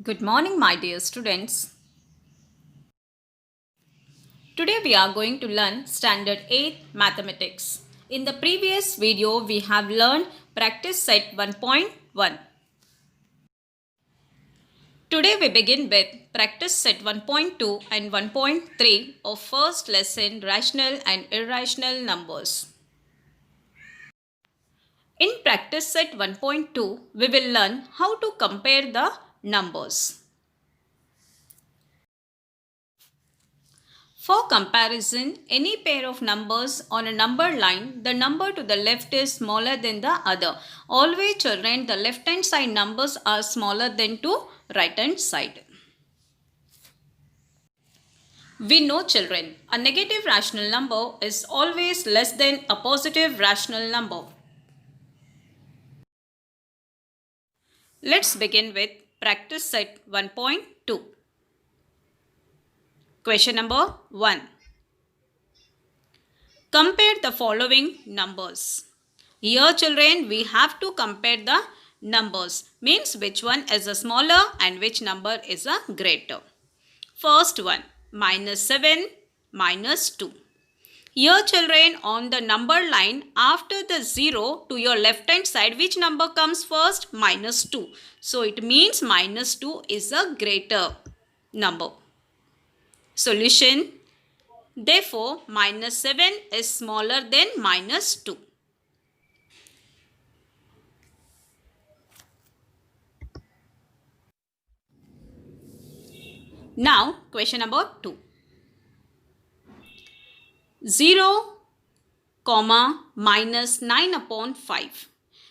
Good morning, my dear students. Today we are going to learn Standard 8 Mathematics. In the previous video, we have learned Practice Set 1.1. Today we begin with Practice Set 1.2 and 1.3 of first lesson Rational and Irrational Numbers. In Practice Set 1.2, we will learn how to compare the numbers. For comparison, any pair of numbers on a number line, the number to the left is smaller than the other. Always children, the left hand side numbers are smaller than to right hand side. We know children, a negative rational number is always less than a positive rational number. Let's begin with practice set 1.2. Question number 1. Compare the following numbers. Here children, we have to compare the numbers. Means which one is a smaller and which number is a greater. First one, -7, -2. Here children, on the number line, after the 0 to your left hand side, which number comes first? -2. So it means -2 is a greater number. Solution. Therefore, -7 is smaller than -2. Now, question number 2. 0, minus 9 upon 5.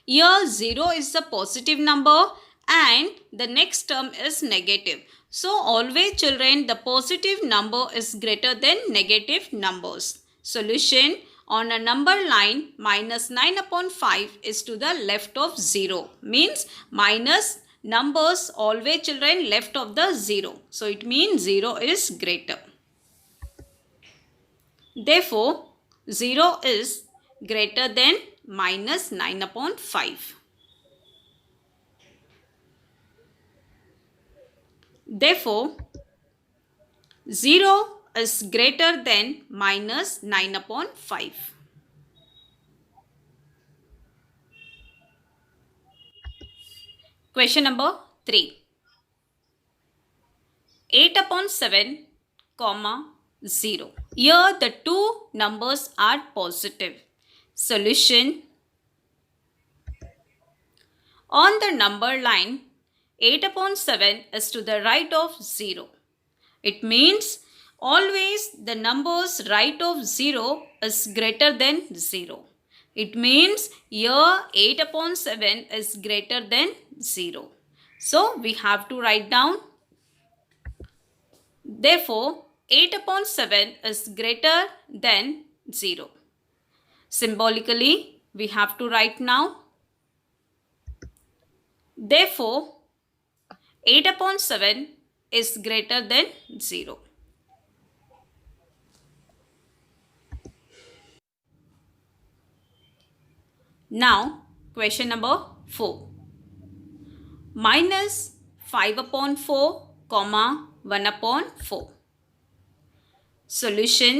Here 0 is a positive number and the next term is negative. So always children, the positive number is greater than negative numbers. Solution. On a number line, -9 upon 5 is to the left of 0. Means minus numbers always children left of the 0. So it means 0 is greater. Therefore, 0 is greater than -9 upon 5. Therefore, 0 is greater than -9 upon 5. Question number 3. 8 upon 7, 0. Here the two numbers are positive. Solution. On the number line, 8 upon 7 is to the right of 0. It means always the numbers right of 0 is greater than 0. It means here 8 upon 7 is greater than 0. So we have to write down. Therefore, 8 upon 7 is greater than 0. Symbolically, we have to write now. Therefore, 8 upon 7 is greater than 0. Now, question number 4. Minus 5 upon 4, 1 upon 4. Solution.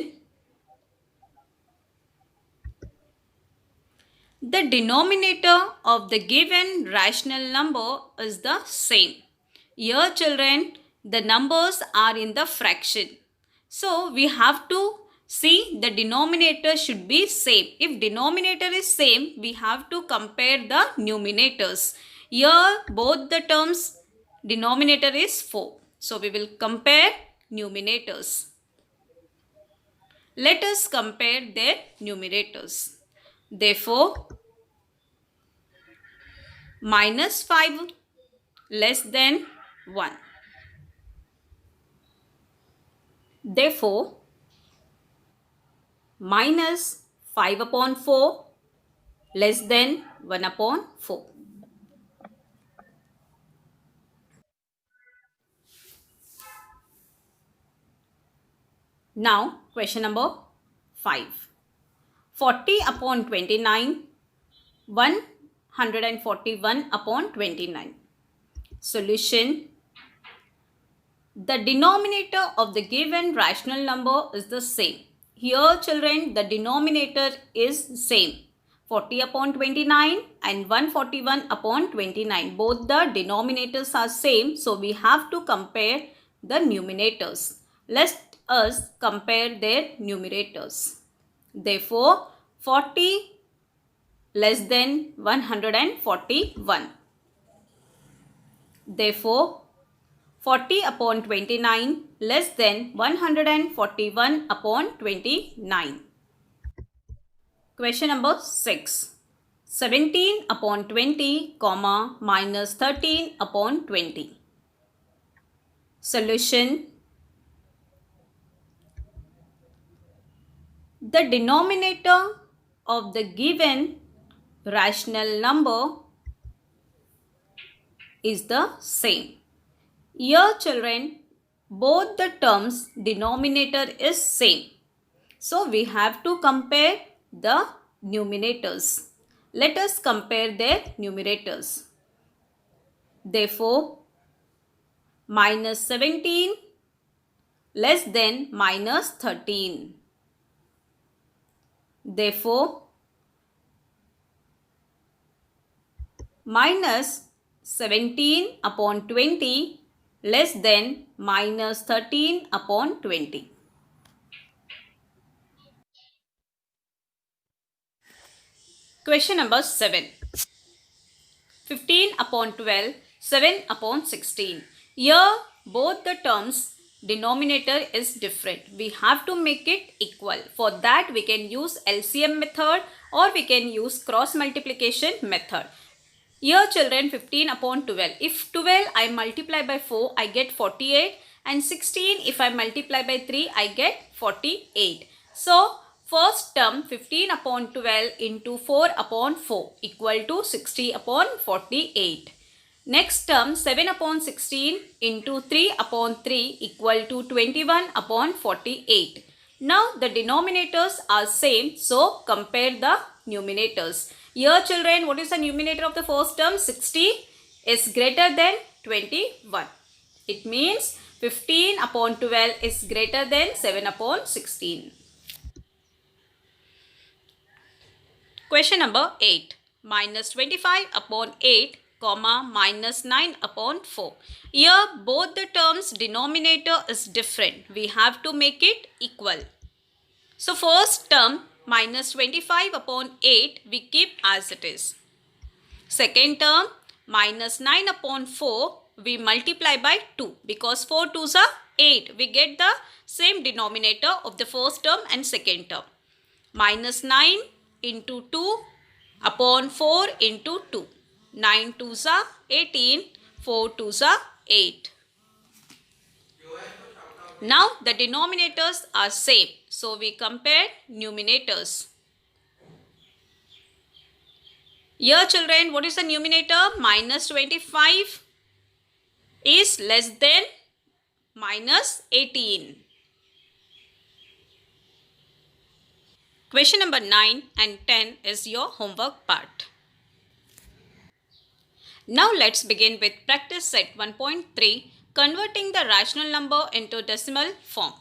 The denominator of the given rational number is the same. Here children, the numbers are in the fraction. So we have to see the denominator should be same. If denominator is same, we have to compare the numerators. Here both the terms denominator is 4. So we will compare numerators. Let us compare their numerators. Therefore, -5 less than 1. Therefore, -5 upon 4 less than 1 upon 4. Now, question number 5. 40 upon 29, 141 upon 29. Solution. The denominator of the given rational number is the same. Here children, the denominator is same. 40 upon 29 and 141 upon 29. Both the denominators are same. So we have to compare the numerators. Let us compare their numerators. Therefore, 40 less than 141. Therefore, 40 upon 29 less than 141 upon 29. Question number 6. 17 upon 20, comma, minus 13 upon 20. Solution. The denominator of the given rational number is the same. Here children, both the terms denominator is same. So we have to compare the numerators. Let us compare their numerators. Therefore, minus 17 less than minus 13. Therefore, minus 17 upon 20 less than minus 13 upon 20. Question number 7. 15 upon 12, 7 upon 16. Here both the terms denominator is different. We have to make it equal. For that we can use LCM method or we can use cross multiplication method. Here children, 15 upon 12. If 12 I multiply by 4, I get 48, and 16 if I multiply by 3, I get 48. So first term 15 upon 12 into 4 upon 4 equal to 60 upon 48. Next term 7 upon 16 into 3 upon 3 equal to 21 upon 48. Now the denominators are same, so compare the numerators. Here children, what is the numerator of the first term? 60 is greater than 21. It means 15 upon 12 is greater than 7 upon 16. Question number 8. Minus 25 upon 8, comma, minus 9 upon 4. Here both the terms denominator is different. We have to make it equal. So first term minus 25 upon 8 we keep as it is. Second term minus 9 upon 4 we multiply by 2 because 4 2s are 8. We get the same denominator of the first term and second term. Minus 9 into 2 upon 4 into 2. 9 2s are 18, 4 2s are 8. Now the denominators are same, so we compare numerators. Here children, what is the numerator? Minus 25 is less than minus 18. Question number 9 and 10 is your homework part. Now let's begin with practice set 1.3, converting the rational number into decimal form.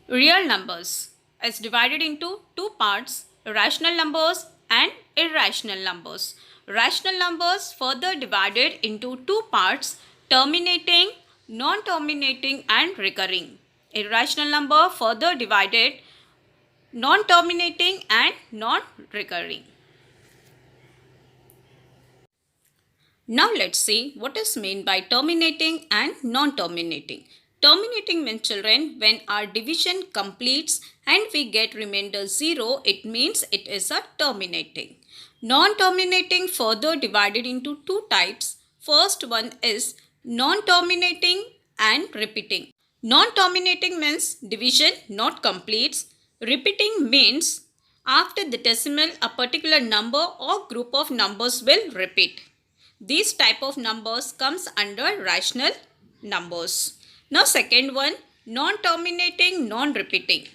Real numbers is divided into two parts, rational numbers and irrational numbers. Rational numbers further divided into two parts, terminating, non-terminating and recurring. Irrational number further divided, non-terminating and non-recurring. Now let's see what is meant by terminating and non-terminating. Terminating means children, when our division completes and we get remainder 0, it means it is a terminating. Non-terminating further divided into two types. First one is non-terminating and repeating. Non-terminating means division not completes. Repeating means after the decimal a particular number or group of numbers will repeat. These type of numbers comes under rational numbers. Now second one, non-terminating, non-repeating.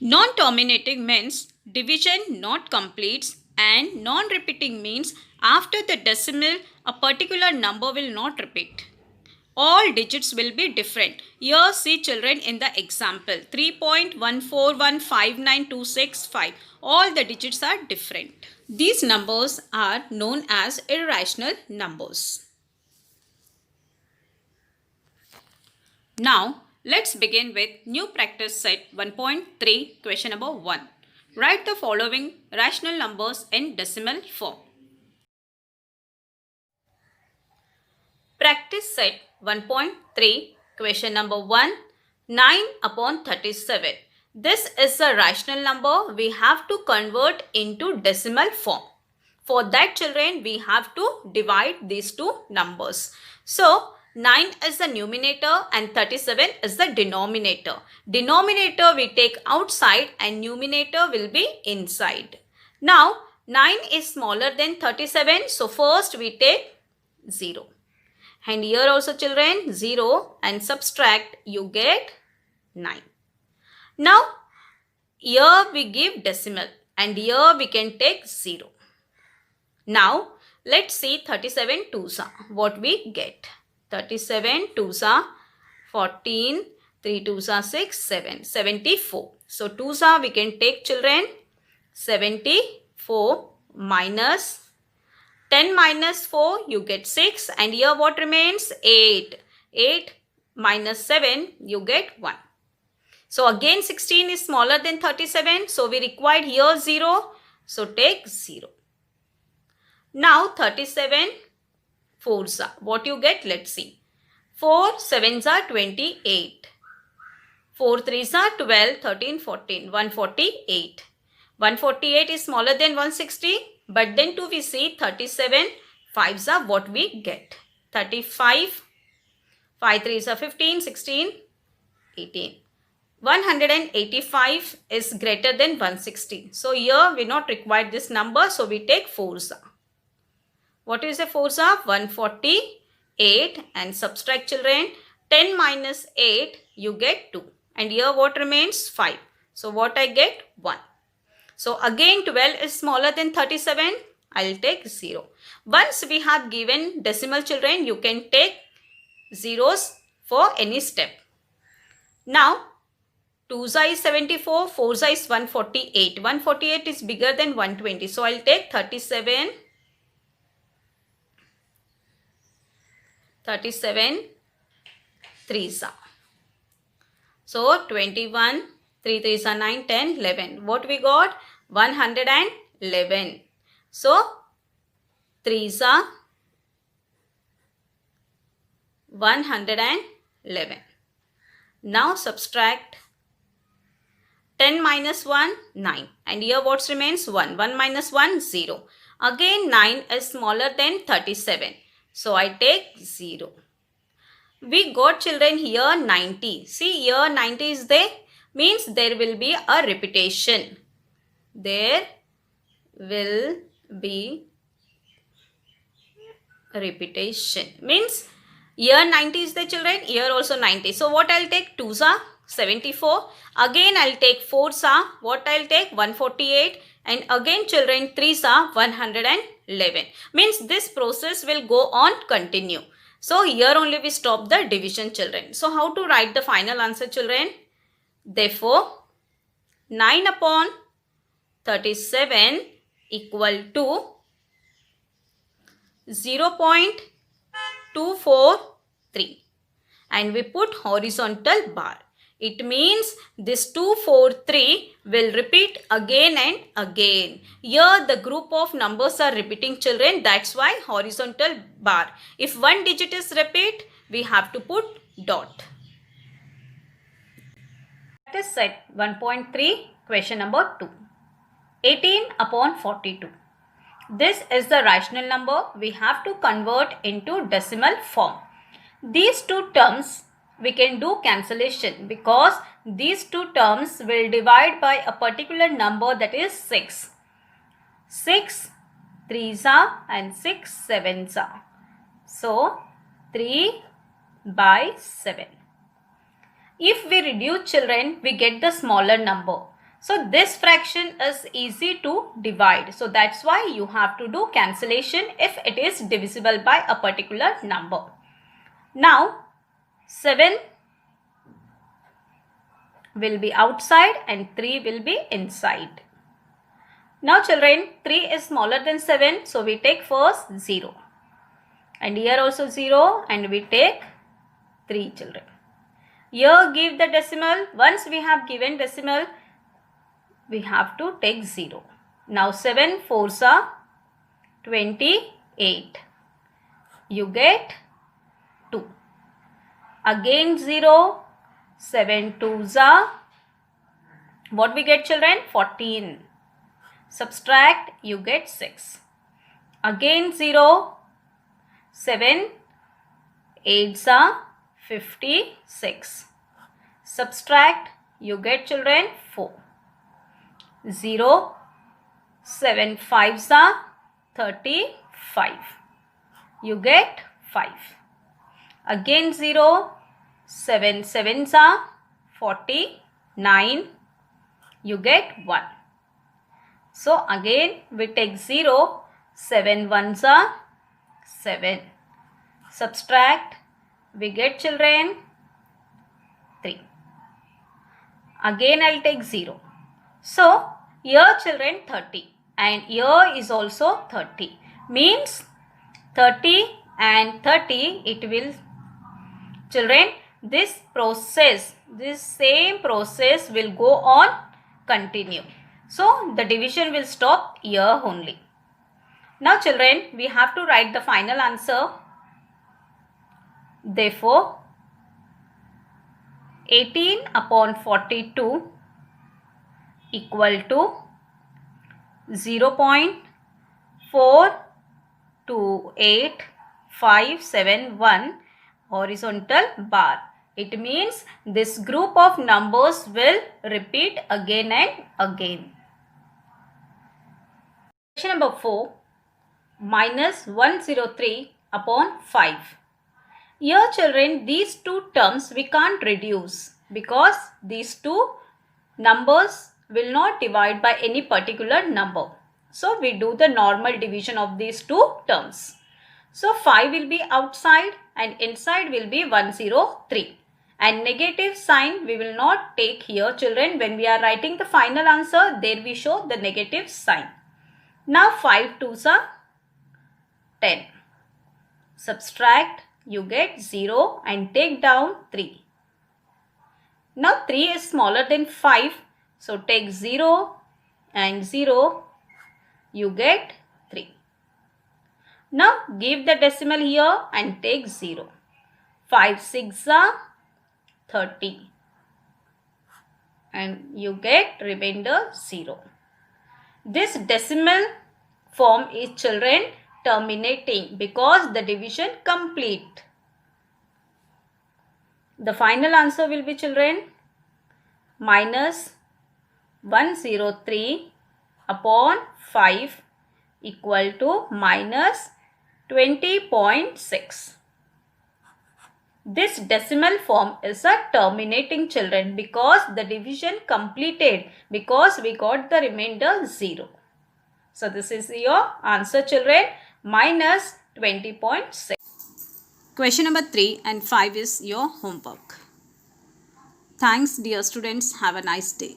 Non-terminating means division not completes. And non-repeating means after the decimal, a particular number will not repeat. All digits will be different. Here see children in the example 3.1415926.5. All the digits are different. These numbers are known as irrational numbers. Now let's begin with new practice set 1.3 question number 1. Write the following rational numbers in decimal form. Practice set 1.3 question number 1. 9 upon 37. This is a rational number. We have to convert into decimal form. For that children, we have to divide these two numbers. So 9 is the numerator and 37 is the denominator. Denominator we take outside and numerator will be inside. Now 9 is smaller than 37. So first we take 0. And here also children 0 and subtract, you get 9. Now here we give decimal and here we can take 0. Now let's see 37 twos are what we get. 37 twos are 14, 3 twos are 6, 7, 74. So twos are we can take children 74 minus 10 minus 4 you get 6 and here what remains 8. 8 minus 7 you get 1. So again 16 is smaller than 37. So we required here 0. So take 0. Now 37 fours are what you get, let's see. 4 sevens are 28. 4 threes are 12, 13, 14, 148. 148 is smaller than 160. But then too we see 37 fives are what we get. 35, 5 threes are 15, 16, 18. 185 is greater than 160. So here we not require this number. So we take 4s. What is the 4s? 148 and subtract children. 10 minus 8 you get 2. And here what remains? 5. So what I get? 1. So again 12 is smaller than 37. I'll take 0. Once we have given decimal children, you can take zeros for any step. Now 2s is 74, 4s is 148. 148 is bigger than 120. So I'll take 37. 37 3s are. So 21, 3 3s are 9, 10, 11. What we got? 111. So 3s are 111. Now subtract 10 minus 1, 9. And here what remains? 1. 1 minus 1, 0. Again 9 is smaller than 37. So I take 0. We got children here 90. See here 90 is there. Means there will be a repetition. There will be repetition. Means here 90 is the children. Here also 90. So what I'll take? 2s are 74. Again I'll take 4s are what I'll take? 148. And again children 3s are 111. Means this process will go on continue. So here only we stop the division children. So how to write the final answer children? Therefore 9 upon 37 equal to 0.243 and we put horizontal bar. It means this 243 will repeat again and again. Here the group of numbers are repeating children. That's why horizontal bar. If one digit is repeat, we have to put dot. Practice set 1.3 question number 2. 18 upon 42. This is the rational number. We have to convert into decimal form. These two terms we can do cancellation because these two terms will divide by a particular number, that is 6. 6 3s are and 6 7s are. So 3 by 7. If we reduce children, we get the smaller number. So this fraction is easy to divide. So that's why you have to do cancellation if it is divisible by a particular number. Now 7 will be outside and 3 will be inside. Now children, 3 is smaller than 7, so we take first 0. And here also 0 and we take 3 children. Here give the decimal. Once we have given decimal, we have to take 0. Now 7 4s are 28. You get 2. Again 0. 7 2s are, what we get children? 14. Subtract, you get 6. Again 0. 7 8s are 56. Subtract, you get children 4. 0 7 5s are 35. You get 5. Again 0 7 7s are 49. You get 1. So again we take 0. 7 1s are 7. Subtract, we get children 3. Again I'll take 0. So here children 30 and here is also 30. Means 30 and 30 it will, children, this same process will go on continue. So the division will stop here only. Now children, we have to write the final answer. Therefore 18 upon 42 equal to 0.428571 horizontal bar. It means this group of numbers will repeat again and again. Question number 4. Minus 103 upon 5. Here children, these two terms we can't reduce because these two numbers will not divide by any particular number. So we do the normal division of these two terms. So 5 will be outside and inside will be 103. And negative sign we will not take here children. When we are writing the final answer, there we show the negative sign. Now 5 2s are 10. Subtract, you get 0 and take down 3. Now 3 is smaller than 5. So take 0 and 0. You get 3. Now give the decimal here and take 0. 5 6 are 30. And you get remainder 0. This decimal form is children terminating because the division complete. The final answer will be children minus 103 upon 5 equal to minus 20.6. This decimal form is a terminating children because the division completed because we got the remainder 0. So this is your answer children, minus 20.6. Question number 3 and 5 is your homework. Thanks dear students. Have a nice day.